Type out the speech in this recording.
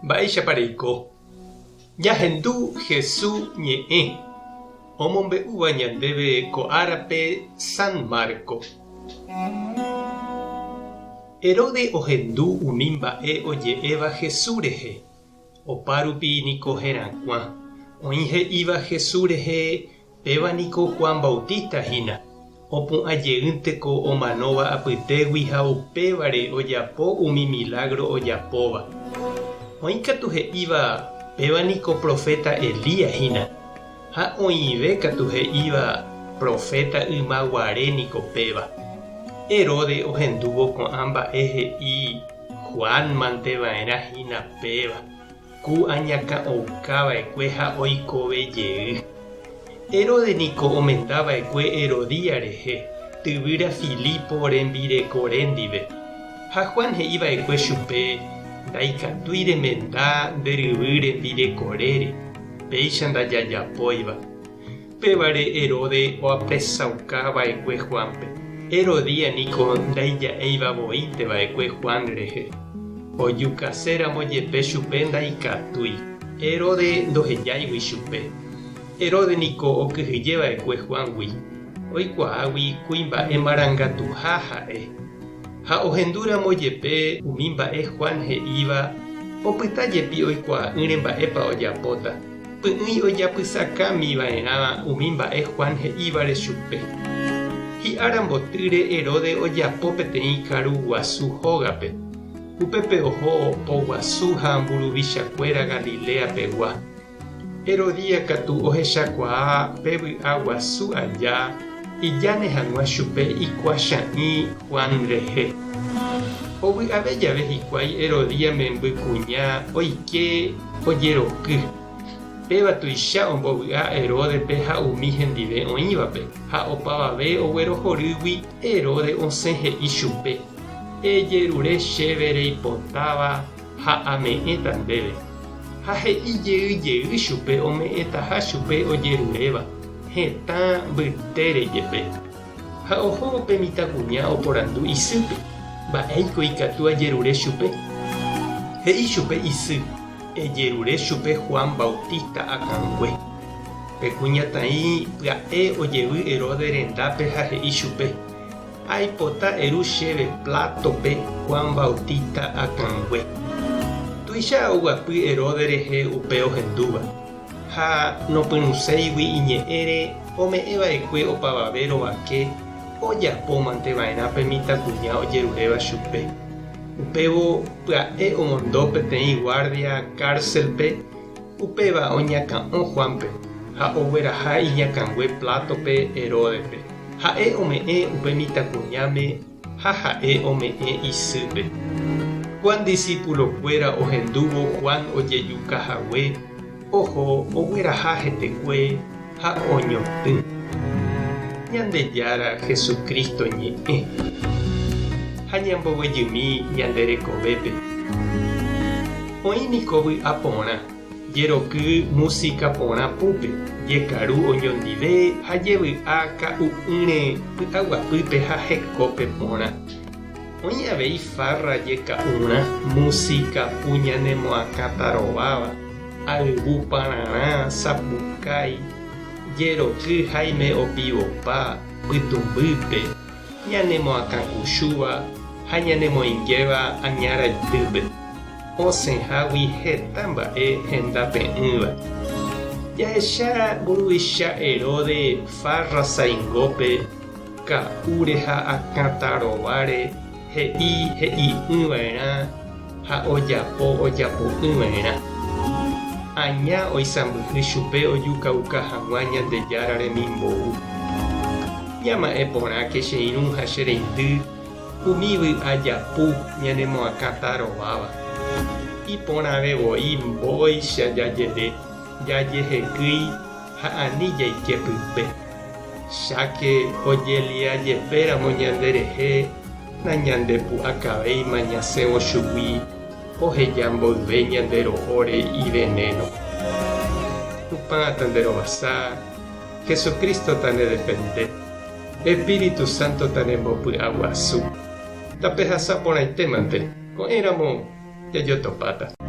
Mba'éichapareiko. Jahendu Jesús ñe'ẽ omombe'úva ñandéve ko árape San Marco. Herode ohendu umi mba'e oje'éva Jesús rehe. Opárupi niko herakuã. Oĩ he'íva Jesús rehe pévaniko Juan Bautista hína. Opu'ãjeýnteko omanóva apytégui ha upévare ojapo umi milagro ojapóva. Oĩkatu he'íva pévaniko profeta Elías hína. Ha oĩve katu he'íva profeta ymaguaréniko péva. Herode ohendúvo ko'ã mba'e he'i Juan manteva'erã hína péva. Ku añakã'oukava'ekue ha oikovejey. Herode niko omendava'ekue Herodía rehe, tyvýra Filipo rembirekore ndive. Ha Juan he'íva'ekue chupe ndaikatúi remenda nderyvy rembirekorére, péicha ndajajapóiva. Pévare Herode oapresaukava'ekue Juanpe. Herodía niko ndaija'eivavoínteva'ekue Juan rehe. Ojukaséramo jepe chupe ndaikatúi. Herode ndohejáigui chupe. Herode niko okyhyjeva'ekue Juangui. Oikuaágui kuimba'e marangatuha ha'e. Ha ohendúramo jepe umi mba'e Juan he'íva opytajepi oikuaa'ỹre mba'épa ojapóta. Py'ỹi ojapysakamiva'erã umi mba'e Juan he'ívare chupe. Hi'ára mbotýre Herode ojapo peteĩ karu guasu hógape. Upépe oho oguasu ha mburuvichakuéra Galilea pegua. Herodía katu ohechakuaa pevy'a guasu aja ijáne hag̃ua chupe ikuachãi Juan rehe. Ovy'ave jave hikuái Herodía memby kuña oike ojeroky. Péva tuicha ombovy'a Heródepe ha umi hendive oĩvape. Ha opavave oguerohorýgui Herode osẽ he'i chupe. Ejerure chéve reipotáva ha ame'ẽta ndéve. Ha he'ijeyjey chupe ome'ẽtaha chupe ojeruréva. Hetã mbytére jepe. Ha oho pe mitãkuña oporandu isýpe. Mba'éiko ikatu ajerure chupe. He'i chupe isy. Ejerure chupe Juan Bautista akãngue. Pekuñatã'i pya'e ojevy Herode rendápe ha he'i chupe. Aipota eru chéve plátope Juan Bautista akãngue. Tuicha oguapy Herode rehe upe ohendúva. Ha nopyruséigui iñe'ẽre ome'ẽva'ekue opavave rovake ojapo manteva'erã pe mitãkuña ojeruréva chupe. Upévo pya'e omondo peteĩ guardia cárcelpe upéva oñakã'õ Juanpe ha ogueraha iñakãngue plátope Heródepe. Ha'e ome'ẽ upe mitãkuñáme ha ha'e ome'ẽ isýpe. Juan discípulokuéra ohendúvo Juan ojejukahague oho ogueraha hetekue ha oñotỹ. Ñandejára Jesucristo ñe'ẽ ha ñamboguejymi ñanderekovépe. Oĩniko vy'a porã jeroky música porã púpe jekaru oñondive ha jevy'a ka'u'ỹre py'aguapýpe ha hekópe porã. Oĩ avei farra jeka'urã música puñanemoakãtarováva ayvu pararã sapukái jeroky haime opivopa pytumbýpe ñanemoakãkuchúva ha ñanemoĩngéva añaraitýpe. Osẽhágui heta mba'e hendape'ỹva. Jahecha mburuvicha Herode farra saingópe ka'úre ha akãtarováre he'i'ỹva'erã ha ojapo'ỹva'erã. Aña oisãmbyhy chupe ojukauka hag̃ua Ñandejára remimbou. Ñama'ẽ porãke che irũ ha che reindy umívy ajapu ñanemoakãtarováva. Iporãvevoi mbóicha jajere jajehekýi ha ani jaikepype. Cháke ojeliajepéramo ñanderehe nañandepu'akavéima ñasẽvo chugui oheja mboyve ñandero'óre iveneno. Tupã tanderovasa, Jesucristo tanedepende, Espíritu Santo tanembopy'aguasu. Tapehasa porãitémante ko'ẽramo Yayotopata.